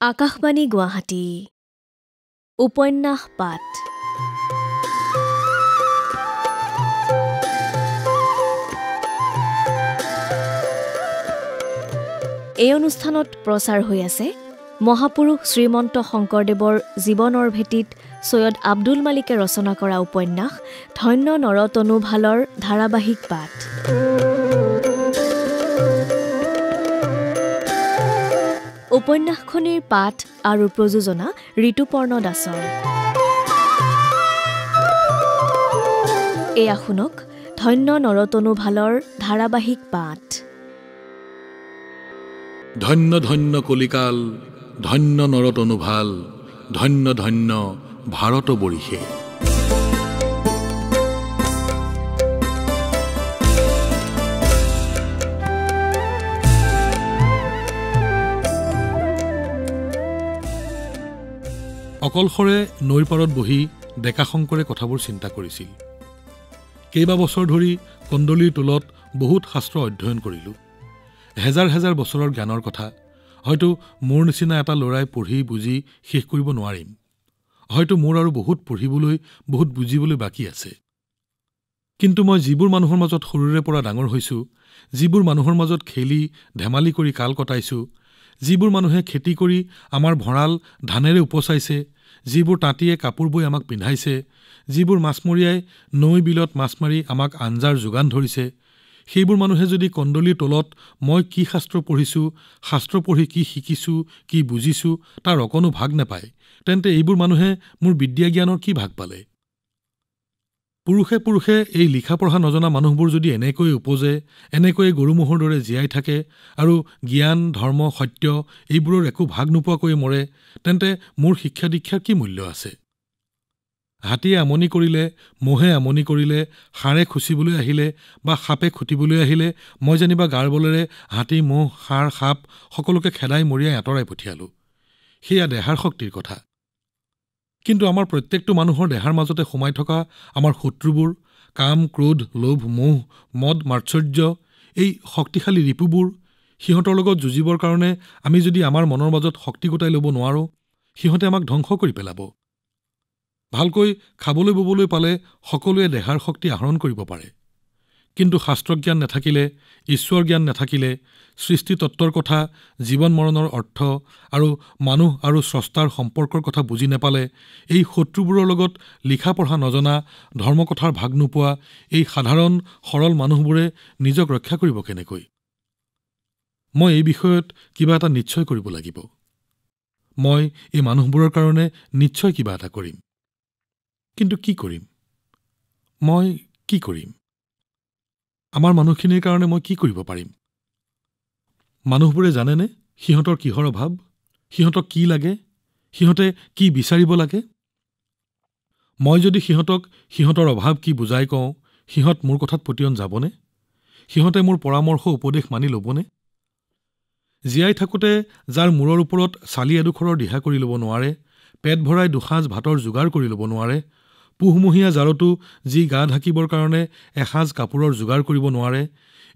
আকাশবাণী গুৱাহাটী উপন্যাস পাঠ এই অনুষ্ঠানত প্ৰচাৰ হৈ আছে মহাপুৰুষ শ্ৰীমন্ত শংকৰদেৱৰ জীৱনৰ ভেটিত সৈয়দ আব্দুল মালিকে ৰচনা কৰা উপন্যাস ধন্য নৰতনু ভালৰ ধাৰাবাহিক পাঠ। উপন্যাসখনিৰ পাঠ আৰু প্ৰযোজনা ঋতুপৰ্ণ দাসৰ। এয়া শুনক ধন্য নৰতনু ভালৰ ধাৰাবাহিক পাঠ। ধন্য ধন্য কলিকাল, ধন্য নৰতনু ভাল, ধন্য ধন্য ভাৰত বৰিষে। অকলশৰে নৈৰ পাৰত বহি ডেকাশংকৰে কথাবোৰ চিন্তা কৰিছিল। কেইবা বছৰ ধৰি কন্দলীৰ টোলত বহুত শাস্ত্ৰ অধ্যয়ন কৰিলোঁ। হেজাৰ হেজাৰ বছৰৰ জ্ঞানৰ কথা হয়তো মোৰ নিচিনা এটা ল'ৰাই পঢ়ি বুজি শেষ কৰিব নোৱাৰিম। হয়তো মোৰ আৰু বহুত পঢ়িবলৈ বহুত বুজিবলৈ বাকী আছে। কিন্তু মই যিবোৰ মানুহৰ মাজত সৰুৰে পৰা ডাঙৰ হৈছোঁ, যিবোৰ মানুহৰ মাজত খেলি ধেমালি কৰি কাল কটাইছোঁ, যিবোৰ মানুহে খেতি কৰি আমাৰ ভঁৰাল ধানেৰে উপচাইছে, যিবোৰ তাঁতিয়ে কাপোৰ বৈ আমাক পিন্ধাইছে, যিবোৰ মাছমৰীয়াই নৈ বিলত মাছ মাৰি আমাক আঞ্জাৰ যোগান ধৰিছে, সেইবোৰ মানুহে যদি কন্দলীৰ তলত মই কি শাস্ত্ৰ পঢ়িছোঁ, শাস্ত্ৰ পঢ়ি কি শিকিছোঁ, কি বুজিছোঁ তাৰ অকণো ভাগ নাপায়, তেন্তে এইবোৰ মানুহে মোৰ বিদ্যা জ্ঞানৰ কি ভাগ পালে? পুৰুষে পুৰুষে এই লিখা পঢ়া নজনা মানুহবোৰ যদি এনেকৈ উপজে, এনেকৈয়ে গৰু ম'হৰ দৰে জীয়াই থাকে আৰু জ্ঞান ধৰ্ম সত্য এইবোৰৰ একো ভাগ নোপোৱাকৈ মৰে, তেন্তে মোৰ শিক্ষা দীক্ষাৰ কি মূল্য আছে? হাতীয়ে আমনি কৰিলে, মহে আমনি কৰিলে, ষাঁড়ে খুচিবলৈ আহিলে বা সাপে খুটিবলৈ আহিলে মই যেনিবা গাৰ বলেৰে হাতী মহ ষাঁড় সাপ সকলোকে খেদাই মৰিয়াই আঁতৰাই পঠিয়ালোঁ। সেয়া দেহাৰ শক্তিৰ কথা। কিন্তু আমাৰ প্ৰত্যেকটো মানুহৰ দেহাৰ মাজতে সোমাই থকা আমাৰ শত্ৰুবোৰ, কাম ক্ৰোধ লোভ মোহ মদ মাৎসৰ্য, এই শক্তিশালী ৰিপুবোৰ, সিহঁতৰ লগত যুঁজিবৰ কাৰণে আমি যদি আমাৰ মনৰ মাজত শক্তি গোটাই ল'ব নোৱাৰোঁ, সিহঁতে আমাক ধ্বংস কৰি পেলাব। ভালকৈ খাবলৈ ববলৈ পালে সকলোৱে দেহাৰ শক্তি আহৰণ কৰিব পাৰে। কিন্তু শাস্ত্ৰজ্ঞান নাথাকিলে, ঈশ্বৰ জ্ঞান নাথাকিলে, সৃষ্টিতত্ত্বৰ কথা, জীৱন মৰণৰ অৰ্থ আৰু মানুহ আৰু স্ৰষ্টাৰ সম্পৰ্কৰ কথা বুজি নাপালে, এই শত্ৰুবোৰৰ লগত লিখা পঢ়া নজনা, ধৰ্মকথাৰ ভাগ নোপোৱা এই সাধাৰণ সৰল মানুহবোৰে নিজক ৰক্ষা কৰিব কেনেকৈ? মই এই বিষয়ত কিবা এটা নিশ্চয় কৰিব লাগিব। মই এই মানুহবোৰৰ কাৰণে নিশ্চয় কিবা এটা কৰিম। কিন্তু কি কৰিম? মই কি কৰিম? আমাৰ মানুহখিনিৰ কাৰণে মই কি কৰিব পাৰিম? মানুহবোৰে জানেনে সিহঁতৰ কিহৰ অভাৱ? সিহঁতক কি লাগে? সিহঁতে কি বিচাৰিব লাগে? মই যদি সিহঁতক সিহঁতৰ অভাৱ কি বুজাই কওঁ, সিহঁত মোৰ কথাত পতিয়ন যাবনে? সিহঁতে মোৰ পৰামৰ্শ উপদেশ মানি ল'বনে? জীয়াই থাকোঁতে যাৰ মূৰৰ ওপৰত চালি এডোখৰৰ দিহা কৰি ল'ব নোৱাৰে, পেট ভৰাই দুসাঁজ ভাতৰ যোগাৰ কৰি ল'ব নোৱাৰে, পুহমহীয়া জাৰতো যি গা ঢাকিবৰ কাৰণে এসাঁজ কাপোৰৰ যোগাৰ কৰিব নোৱাৰে,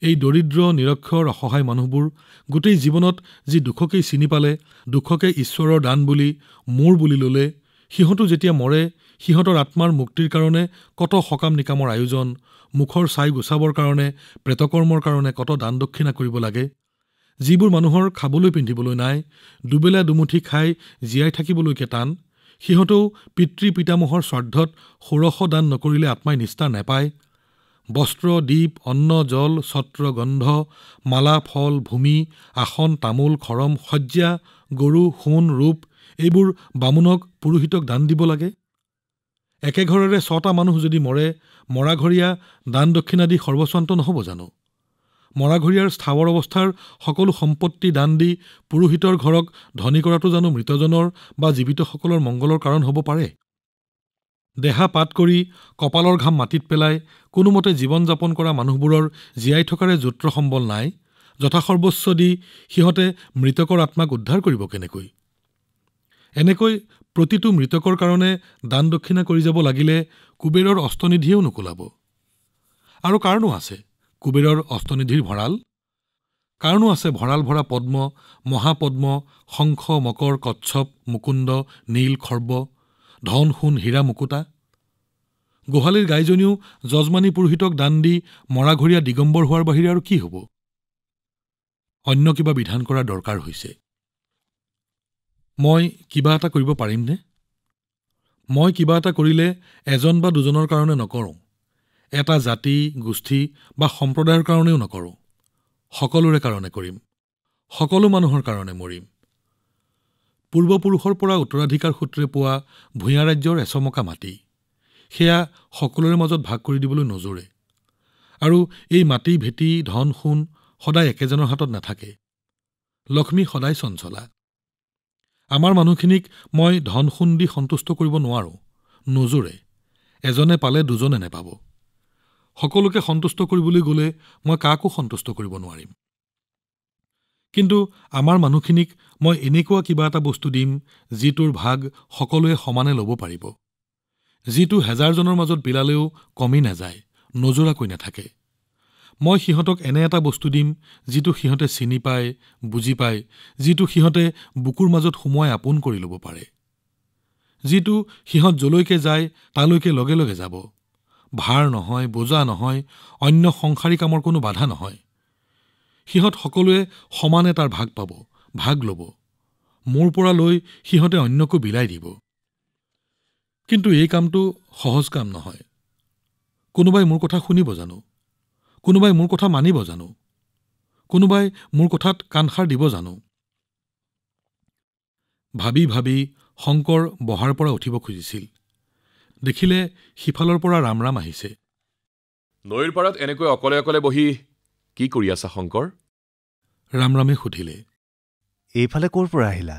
এই দৰিদ্ৰ নিৰক্ষৰ অসহায় মানুহবোৰ গোটেই জীৱনত যি দুখকেই চিনি পালে, দুখকে ঈশ্বৰৰ দান বুলি মোৰ বুলি ল'লে, সিহঁতো যেতিয়া মৰে, সিহঁতৰ আত্মাৰ মুক্তিৰ কাৰণে কত সকাম নিকামৰ আয়োজন, মুখৰ ছাই গুচাবৰ কাৰণে, প্ৰেতকৰ্মৰ কাৰণে কত দান দক্ষিণা কৰিব লাগে। যিবোৰ মানুহৰ খাবলৈ পিন্ধিবলৈ নাই, দুবেলা দুমুঠি খাই জীয়াই থাকিবলৈকে টান, সিহঁতেও পিতৃ পিতামহৰ শ্ৰাদ্ধত ষোড়শ দান নকৰিলে আত্মাই নিস্তাৰ নাপায়। বস্ত্ৰ দীপ অন্ন জল ছত্ৰ গন্ধ মালা ফল ভূমি আসন তামোল খৰম শয্যা গৰু সোণ ৰূপ এইবোৰ বামুণক পুৰোহিতক দান দিব লাগে। একে ঘৰৰে ৬টা মানুহ যদি মৰে, মৰাঘৰীয়া দান দক্ষিণা দি সৰ্বস্বান্ত নহ'ব জানো? মৰাঘৰীয়াৰ স্থাৱৰ অৱস্থাৰ সকলো সম্পত্তি দান দি পুৰোহিতৰ ঘৰক ধনী কৰাটো জানো মৃতজনৰ বা জীৱিতসকলৰ মংগলৰ কাৰণ হ'ব পাৰে? দেহা পাত কৰি কপালৰ ঘাম মাটিত পেলাই কোনোমতে জীৱন যাপন কৰা মানুহবোৰৰ জীয়াই থকাৰে যত্ৰ সম্বল নাই, যথাসৰ্বস্ব দি সিহঁতে মৃতকৰ আত্মাক উদ্ধাৰ কৰিব কেনেকৈ? এনেকৈ প্ৰতিটো মৃতকৰ কাৰণে দান দক্ষিণা কৰি যাব লাগিলে কুবেৰৰ অস্তনিধিয়েও নোকোলাব। আৰু কাৰণো আছে কুবেৰৰ অস্তনিধিৰ ভঁৰাল। কাৰণো আছে ভঁৰাল ভৰা পদ্ম, মহাপদ্ম, শংখ, মকৰ, কচ্ছপ, মুকুন্দ, নীল, খৰ্ব, ধন, সোণ, হীৰা, মুকুতা। গোহালিৰ গাইজনীও যজমানী পুৰোহিতক দান দি মৰাঘৰীয়া দিগম্বৰ হোৱাৰ বাহিৰে আৰু কি হ'ব? অন্য কিবা বিধান কৰাৰ দৰকাৰ হৈছে। মই কিবা এটা কৰিব পাৰিমনে? মই কিবা এটা কৰিলে এজন বা দুজনৰ কাৰণে নকৰোঁ, এটা জাতি, গোষ্ঠী বা সম্প্ৰদায়ৰ কাৰণেও নকৰোঁ। সকলোৰে কাৰণে কৰিম, সকলো মানুহৰ কাৰণে মৰিম। পূৰ্বপুৰুষৰ পৰা উত্তৰাধিকাৰ সূত্ৰে পোৱা ভূঞা ৰাজ্যৰ এচমকা মাটি, সেয়া সকলোৰে মাজত ভাগ কৰি দিবলৈ নজৰে। আৰু এই মাটি, ভেটি, ধন, সোণ সদায় একেজনৰ হাতত নাথাকে। লক্ষ্মী সদায় চঞ্চলা। আমাৰ মানুহখিনিক মই ধন, সোণ দি সন্তুষ্ট কৰিব নোৱাৰো, নজৰে। এজনে পালে দুজনে নেপাব। সকলোকে সন্তুষ্ট কৰিবলৈ গ'লে মই কাকো সন্তুষ্ট কৰিব নোৱাৰিম। কিন্তু আমাৰ মানুহখিনিক মই এনেকুৱা কিবা এটা বস্তু দিম যিটোৰ ভাগ সকলোৱে সমানে ল'ব পাৰিব, যিটো হেজাৰজনৰ মাজত বিলালেও কমি নাযায়, নজৰাকৈ নাথাকে। মই সিহঁতক এনে এটা বস্তু দিম যিটো সিহঁতে চিনি পায়, বুজি পায়, যিটো সিহঁতে বুকুৰ মাজত সুমুৱাই আপোন কৰি ল'ব পাৰে, যিটো সিহঁত যলৈকে যায় তালৈকে লগে লগে যাব। ভাৰ নহয়, বোজা নহয়, অন্য সংসাৰী কামৰ কোনো বাধা নহয়। সিহঁত সকলোৱে সমানে তাৰ ভাগ পাব, ভাগ ল'ব। মোৰ পৰা লৈ সিহঁতে অন্যকো বিলাই দিব। কিন্তু এই কামটো সহজ কাম নহয়। কোনোবাই মোৰ কথা শুনিব জানো? কোনোবাই মোৰ কথা মানিব জানো? কোনোবাই মোৰ কথাত কাণসাৰ দিব জানো? ভাবি ভাবি শংকৰ বহাৰ পৰা উঠিব খুজিছিল। দেখিলে সিফালৰ পৰা ৰামৰাম আহিছে। নৈৰ পাৰত এনেকৈ অকলে অকলে বহি কি কৰি আছা শংকৰ? ৰামৰামে সুধিলে। এইফালে ক'ৰ পৰা আহিলা?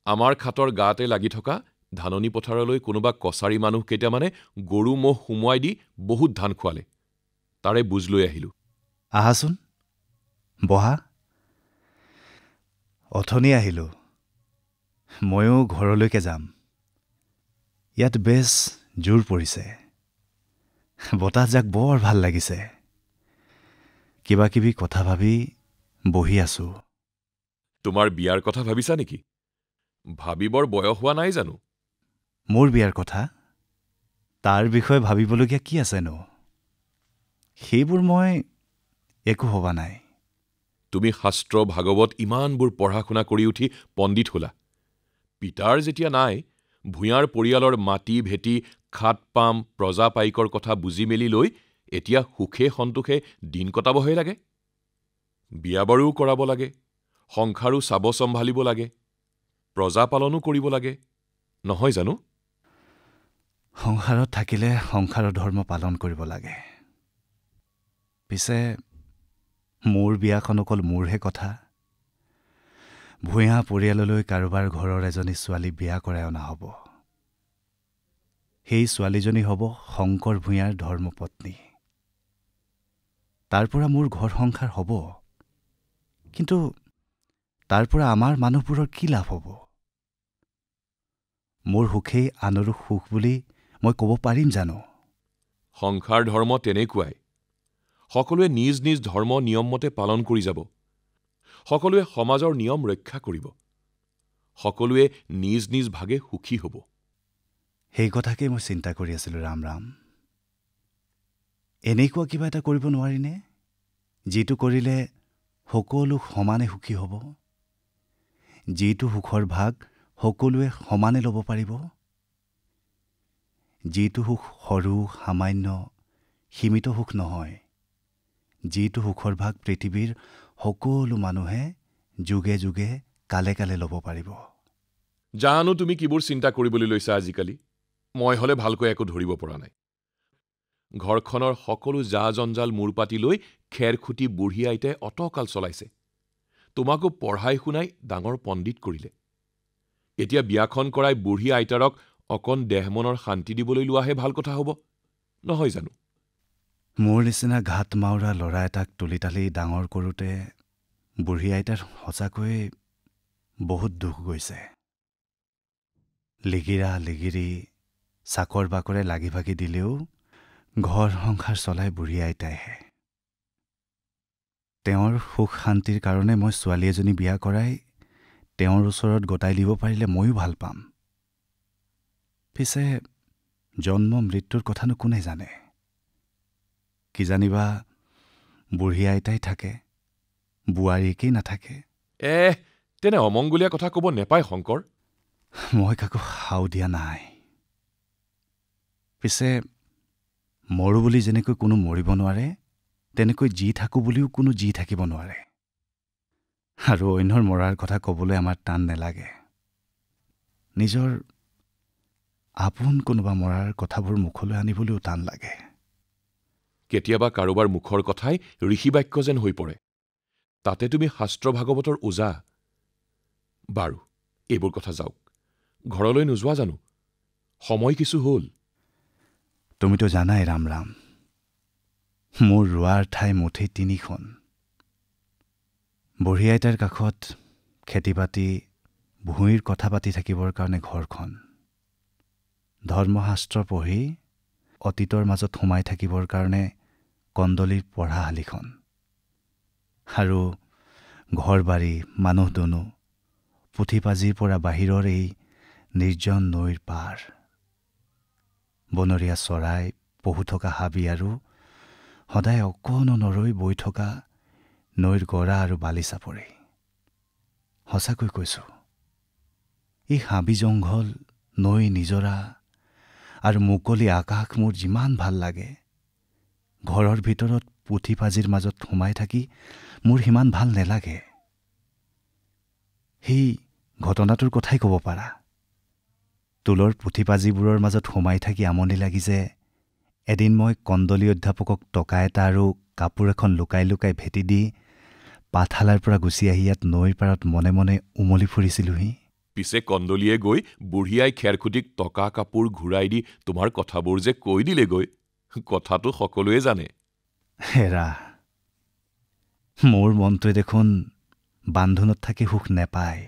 আমাৰ খাতৰ গাতে লাগি থকা ধাননি পথাৰলৈ কোনোবা কছাৰী মানুহ কেইটামানে গৰু ম'হ সুমুৱাই দি বহুত ধান খুৱালে, তাৰে বুজ লৈ আহিলোঁ। আহাচোন, বহা। অথনি আহিলোঁ, ময়ো ঘৰলৈকে যাম। ইয়াত বেছ জোৰ পৰিছে, বতাহজাক বৰ ভাল লাগিছে। কিবা কিবি কথা ভাবি বহি আছো। তোমাৰ বিয়াৰ কথা ভাবিছা নেকি? ভাবিবৰ বয়স হোৱা নাই জানো? মোৰ বিয়াৰ কথা? তাৰ বিষয়ে ভাবিবলগীয়া কি আছেনো? সেইবোৰ মই একো ভবা নাই। তুমি শাস্ত্ৰ ভাগৱত ইমানবোৰ পঢ়া শুনা কৰি উঠি পণ্ডিত হলা। পিতাৰ যেতিয়া নাই, ভূঞাৰ পৰিয়ালৰ মাটি ভেটি, খাত পাম, প্ৰজা পাইকৰ কথা বুজি মেলি লৈ এতিয়া সুখে সন্তোষে দিন কটাবহে লাগে। বিয়া বাৰুও কৰাব লাগে, সংসাৰো চাব চম্ভালিব লাগে, প্ৰজা পালনো কৰিব লাগে, নহয় জানো? সংসাৰত থাকিলে সংসাৰৰ ধৰ্ম পালন কৰিব লাগে। পিছে মোৰ বিয়াখন অকল মোৰহে কথা। ভূঞা পৰিয়াললৈ কাৰোবাৰ ঘৰৰ এজনী ছোৱালী বিয়া কৰাই অনা হ'ব। সেই ছোৱালীজনী হ'ব শংকৰ ভূঞাৰ ধৰ্মপত্নী। তাৰ পৰা মোৰ ঘৰ সংসাৰ হ'ব। কিন্তু তাৰ পৰা আমাৰ মানুহবোৰৰ কি লাভ হ'ব? মোৰ সুখেই আনৰো সুখ বুলি মই ক'ব পাৰিম জানো? সংসাৰ ধৰ্ম তেনেকুৱাই। সকলোৱে নিজ নিজ ধৰ্ম নিয়ম মতে পালন কৰি যাব। সকলোৱে সমাজৰ নিয়ম ৰক্ষা কৰিব। সকলোৱে নিজ নিজ ভাগে সুখী হ'ব। সেই কথাকেই মই চিন্তা কৰি আছিলোঁ। ৰাম এনেকুৱা কিবা এটা কৰিব নোৱাৰিনে, যিটো কৰিলে সকলো সমানে সুখী হ'ব, যিটো সুখৰ ভাগ সকলোৱে সমানে ল'ব পাৰিব, যিটো সুখ সৰু সামান্য সীমিত সুখ নহয়, যিটো সুখৰ ভাগ পৃথিৱীৰ সকলো মানুহে যুগে যুগে কালে কালে ল'ব পাৰিব। জানো তুমি কিবোৰ চিন্তা কৰিবলৈ লৈছা আজিকালি। মই হলে ভালকৈ একো ধৰিব পৰা নাই। ঘৰখনৰ সকলো জা জঞ্জাল মূৰ পাতি লৈ খেৰ খুটি বুঢ়ী আইতাই অতকাল চলাইছে। তোমাকো পঢ়াই শুনাই ডাঙৰ পণ্ডিত কৰিলে। এতিয়া বিয়াখন কৰাই বুঢ়ী আইতাৰক অকণ দেহমনৰ শান্তি দিবলৈ লোৱাহে ভাল কথা হ'ব, নহয় জানো? মোৰ নিচিনা ঘাট মাউৰা ল'ৰা এটাক তুলি তালি ডাঙৰ কৰোঁতে বুঢ়ী আইতাৰ সঁচাকৈ বহুত দুখ গৈছে। লিগিৰা লিগিৰি চাকৰ বাকৰে লাগি ভাগি দিলেও ঘৰ সংসাৰ চলাই বুঢ়ী আইতাইহে। তেওঁৰ সুখ শান্তিৰ কাৰণে মই ছোৱালী এজনী বিয়া কৰাই তেওঁৰ ওচৰত গতাই দিব পাৰিলে ময়ো ভাল পাম। পিছে জন্ম মৃত্যুৰ কথানো কোনে জানে? কি জানিবা বুঢ়ী আইতাই থাকে, বোৱাৰীকেই নাথাকে। তেনে অমংগলীয়া কথা ক'ব নেপায় শংকৰ। মই কাকো সাও দিয়া নাই। পিছে মৰো বুলি যেনেকৈ কোনো মৰিব নোৱাৰে, তেনেকৈ জি থাকোঁ বুলিও কোনো জি থাকিব নোৱাৰে। আৰু অন্যৰ মৰাৰ কথা ক'বলৈ আমাৰ টান নেলাগে। নিজৰ আপোন কোনোবা মৰাৰ কথাবোৰ মুখলৈ আনিবলৈও টান লাগে। কেতিয়াবা কাৰোবাৰ মুখৰ কথাই ঋষিবাক্য যেন হৈ পৰে। তাতে তুমি শাস্ত্ৰ ভাগৱতৰ ওজা। বাৰু এইবোৰ কথা যাওক, ঘৰলৈ নোযোৱা জানো? সময় কিছু হ'ল। তুমিতো জানাই ৰাম ৰাম, মোৰ ৰোৱাৰ ঠাই মুঠেই 3খন। বুঢ়ী আইতাৰ কাষত খেতি বাতি ভূঁইৰ কথা পাতি থাকিবৰ কাৰণে ঘৰখন, ধৰ্মশাস্ত্ৰ পঢ়ি অতীতৰ মাজত সোমাই থাকিবৰ কাৰণে কন্দলীৰ পঢ়াশালিখন, আৰু ঘৰ বাৰী মানুহ দুনু পুথি পাজিৰ পৰা বাহিৰৰ এই নিৰ্জন নৈৰ পাৰ, বনৰীয়া চৰাই পহু থকা হাবি আৰু সদায় অকণো নৰৈ বৈ থকা নৈৰ গৰা আৰু বালি চাপৰি। সঁচাকৈ কৈছোঁ, এই হাবি জংঘল, নৈ নিজৰা আৰু মুকলি আকাশ মোৰ যিমান ভাল লাগে, ঘৰৰ ভিতৰত পুথি পাজিৰ মাজত সোমাই থাকি মোৰ সিমান ভাল নেলাগে। সেই ঘটনাটোৰ কথাই ক'ব পাৰা। টোলৰ পুথি পাজিবোৰৰ মাজত সোমাই থাকি আমনি লাগি যে এদিন মই কন্দলী অধ্যাপকক টকা এটা আৰু কাপোৰ এখন লুকাই লুকাই ভেটি দি পাঠশালাৰ পৰা গুচি আহি ইয়াত নৈৰ পাৰত মনে মনে উমলি ফুৰিছিলোহি। পিছে কন্দলীয়ে গৈ বুঢ়ী আই খেৰখুটিক টকা কাপোৰ ঘূৰাই দি তোমাৰ কথাবোৰ যে কৈ দিলেগৈ, কথাটো সকলোৱে জানে। হেৰা, মোৰ মনটোৱে দেখোন বান্ধোনত থাকি সুখ নেপায়,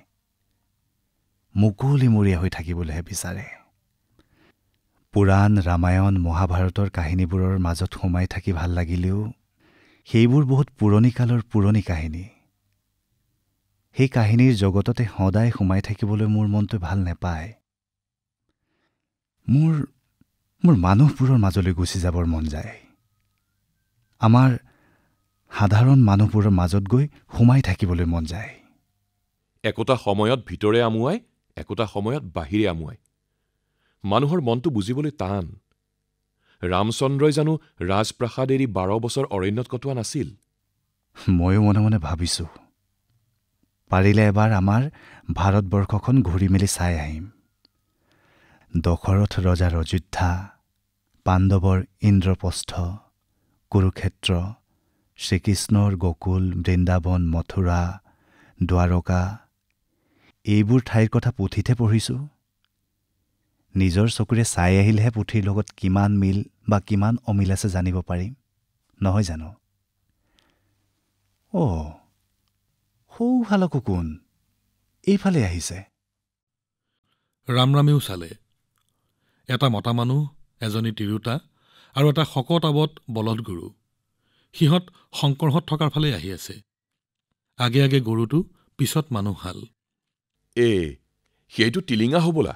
মুকলিমূৰীয়া হৈ থাকিবলৈহে বিচাৰে। পুৰাণ, ৰামায়ণ, মহাভাৰতৰ কাহিনীবোৰৰ মাজত সোমাই থাকি ভাল লাগিলেও সেইবোৰ বহুত পুৰণি কালৰ পুৰণি কাহিনী। সেই কাহিনীৰ জগততে সদায় সোমাই থাকিবলৈ মোৰ মনটোৱে ভাল নেপায়। মোৰ মানুহবোৰৰ মাজলৈ গুচি যাবৰ মন যায়। আমাৰ সাধাৰণ মানুহবোৰৰ মাজত গৈ সোমাই থাকিবলৈ মন যায়। একোটা সময়ত ভিতৰে আমুৱাই, একোটা সময়ত বাহিৰে আমুৱাই। মানুহৰ মনটো বুজিবলৈ টান। ৰামচন্দ্ৰই জানো ৰাজপ্ৰাসাদ এৰি 12 বছৰ অৰণ্যত কটোৱা নাছিল? ময়ো মনে মনে ভাবিছোঁ, পাৰিলে এবাৰ আমাৰ ভাৰতবৰ্ষখন ঘূৰি মেলি চাই আহিম। দশৰথ ৰজাৰ অযোধ্যা, পাণ্ডৱৰ ইন্দ্ৰপ্ৰস্থ, কুৰুক্ষেত্ৰ, শ্ৰীকৃষ্ণৰ গকুল, বৃন্দাবন, মথুৰা, দ্বাৰকা, এইবোৰ ঠাইৰ কথা পুথিতহে পঢ়িছোঁ। নিজৰ চকুৰে চাই আহিলেহে পুথিৰ লগত কিমান মিল বা কিমান অমিল আছে জানিব পাৰিম, নহয় জানো? সৌফালকো কোন এইফালে আহিছে? ৰামৰামেও চালে। এটা মতা মানুহ, এজনী তিৰোতা আৰু এটা শকত আৱত বলদ গৰু। সিহঁত শংকৰহঁত থকাৰ ফালে আহি আছে। আগে আগে গৰুটো, পিছত মানুহহাল। সেইটো টিলিঙা হবলা।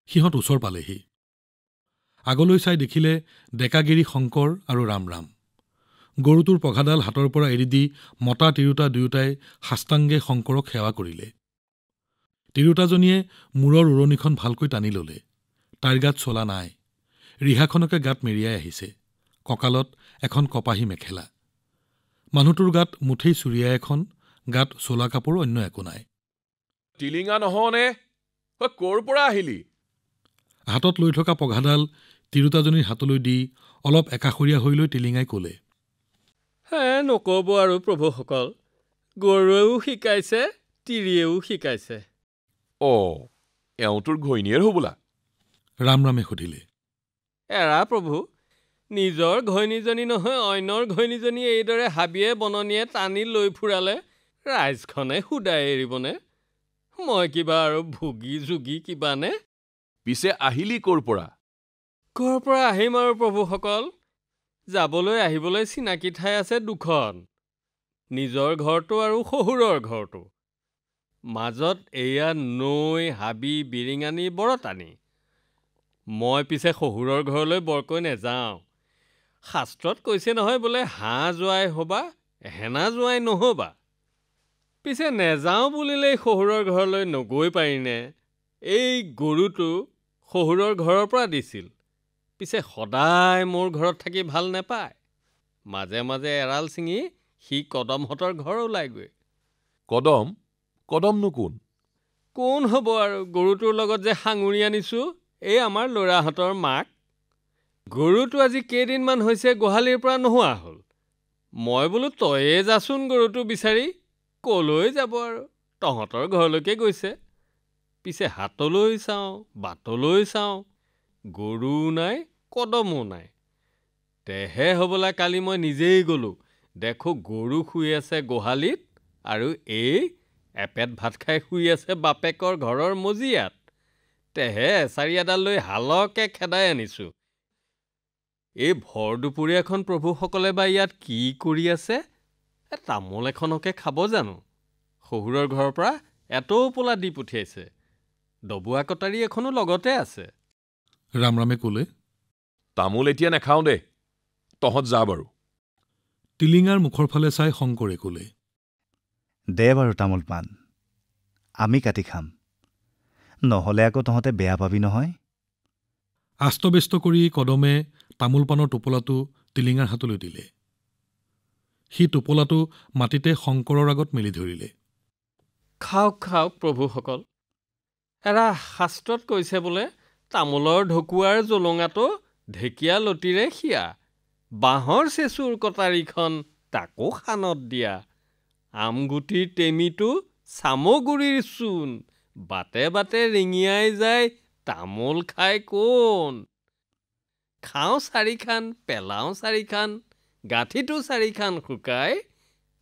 সিহঁত ওচৰ পালেহি। আগলৈ চাই দেখিলে ডেকাগিৰি শংকৰ আৰু ৰামৰাম। গৰুটোৰ পঘাডাল হাতৰ পৰা এৰি দি মতা তিৰোতা দুয়োটাই সাষ্টাংগে শংকৰক সেৱা কৰিলে। তিৰোতাজনীয়ে মূৰৰ উৰণিখন ভালকৈ টানি ললে। তাইৰ গাত চোলা নাই, ৰিহাখনকে গাত মেৰিয়াই আহিছে। কঁকালত এখন কপাহী মেখেলা। মানুহটোৰ গাত মুঠেই চুৰিয়া এখন, গাত চোলা কাপোৰ, অন্য একো নাই। টিলিঙা নহনে? ক'ৰ পৰা আহিলি? হাতত লৈ থকা পঘাডাল তিৰোতাজনীৰ হাতলৈ দি অলপ একাষৰীয়া হৈ লৈ টিলিঙাই কলে, নক'ব আৰু প্ৰভুসকল, গৰুৱেও শিকাইছে, তিৰিয়েও শিকাইছে। এওঁটোৰ ঘৈণীয়েৰ হবলা? ৰামৰামে সুধিলে। এৰা প্ৰভু, নিজৰ ঘৈণীজনী নহয় অন্যৰ ঘৈণীজনী এইদৰে হাবিয়ে বননিয়ে টানি লৈ ফুৰালে ৰাইজখনে সুদাই এৰিবনে? মই কিবা আৰু ভুগি যোগী কিবা নে? পিছে আহিলি ক'ৰ পৰা? ক'ৰ পৰা আহিম আৰু প্ৰভুসকল, যাবলৈ আহিবলৈ চিনাকি ঠাই আছে 2খন। নিজৰ ঘৰটো আৰু শহুৰৰ ঘৰটো। মাজত এয়া নৈ, হাবি, বিৰিঙানী, বৰতানি। মই পিছে শহুৰৰ ঘৰলৈ বৰকৈ নেযাওঁ। শাস্ত্ৰত কৈছে নহয় বোলে হাঁহ জোৱাই হবা, হেনা জোৱাই নহবা। পিছে নেযাওঁ বুলিলেই শহুৰৰ ঘৰলৈ নগৈ পাৰিনে? এই গৰুটো শহুৰৰ ঘৰৰ পৰা দিছিল। পিছে সদায় মোৰ ঘৰত থাকি ভাল নেপায়। মাজে মাজে এৰাল ছিঙি সি কদমহঁতৰ ঘৰ ওলাইগৈ। কদমনো কোন? কোন হ'ব আৰু? গৰুটোৰ লগত যে সাঙুৰি আনিছোঁ, এই আমাৰ ল'ৰাহঁতৰ মাক। গৰুটো আজি কেইদিনমান হৈছে গোহালিৰ পৰা নোহোৱা হ'ল। মই বোলো তয়ে যাচোন গৰুটো বিচাৰি। কলৈ যাব আৰু? তহঁতৰ ঘৰলৈকে গৈছে। পিছে হাতলৈ চাওঁ, বাটলৈ চাওঁ, গৰুও নাই, কদমো নাই। তেহে হ'বলা কালি মই নিজেই গ'লোঁ। দেখোঁ গৰু শুই আছে গোহালিত আৰু এই এপেট ভাত খাই শুই আছে বাপেকৰ ঘৰৰ মজিয়াত। তেহে এচাৰি এডাল লৈ হালকে খেদাই আনিছোঁ। এই ভৰ দুপৰীয়াখন প্ৰভুসকলে বা ইয়াত কি কৰি আছে? তামোল এখনকে খাব জানো? শহুৰৰ ঘৰৰ পৰা এটোপোলা দি পঠিয়াইছে। ডবোৱা কটাৰী এখনো লগতে আছে। ৰামৰামে ক'লে, তামোল এতিয়া নেখাওঁ দে, তহঁত যা বাৰু। টিলিঙাৰ মুখৰ ফালে চাই শংকৰে ক'লে, দে বাৰু তামোল পাণ, আমি কাটি খাম। নহ'লে আকৌ তহঁতে বেয়া পাবি নহয়। আস্তব্যস্ত কৰি কদমে তামোল পাণৰ টোপোলাটো টিলিঙাৰ হাতলৈ দিলে। সি টোপোলাটো মাটিতে শংকৰৰ আগত মেলি ধৰিলে। খাওক খাওক প্ৰভুসকল। এৰা শাস্ত্ৰত কৈছে বোলে তামোলৰ ঢকুৱাৰ জলঙাটো ঢেকীয়া লতিৰে সিয়া, বাঁহৰ চেচুৰ কটাৰীখন তাকো খানত দিয়া, আমগুটিৰ টেমিটো চামগুৰিৰ চূণ, বাটে বাটে ৰিঙিয়াই যায় তামোল খাই কোন? খাওঁ চাৰিখান, পেলাওঁ চাৰিখান, গাঁঠিটো চাৰিখান শুকাই,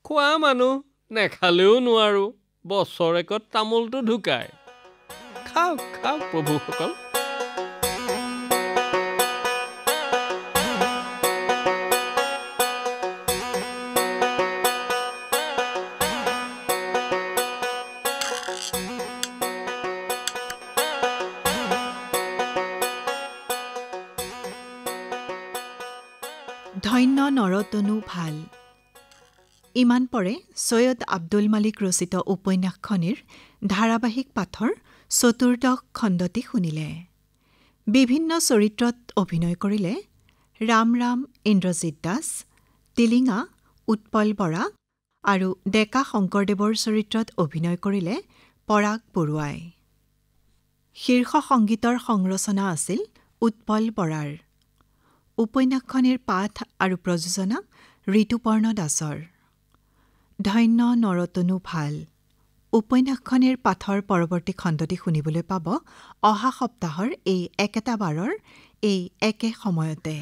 খোৱা মানুহ নেখালেও নোৱাৰোঁ, বছৰেকত তামোলটো ঢুকায়। খাওক খাওক প্ৰভুসকল। ধন্য নৰতনু ভাল। ইমান পৰে সৈয়দ আব্দুল মালিক ৰচিত উপন্যাসখনিৰ ধাৰাবাহিক পাঠৰ ৪ৰ্থ খণ্ডটি শুনিলে। বিভিন্ন চৰিত্ৰত অভিনয় কৰিলে ৰাম ইন্দ্ৰজিৎ দাস, টিলিঙা উৎপল বৰা আৰু ডেকা শংকৰদেৱৰ চৰিত্ৰত অভিনয় কৰিলে পৰাগ বৰুৱাই। শীৰ্ষ সংগীতৰ সংৰচনা আছিল উৎপল বৰাৰ। উপন্যাসখনিৰ পাঠ আৰু প্ৰযোজনা ঋতুপৰ্ণ দাসৰ। ধন্য নৰতনু ভাল উপন্যাসখনিৰ পাঠৰ পৰৱৰ্তী খণ্ডটি শুনিবলৈ পাব অহা সপ্তাহৰ এই একেটা বাৰৰ এই একে সময়তে।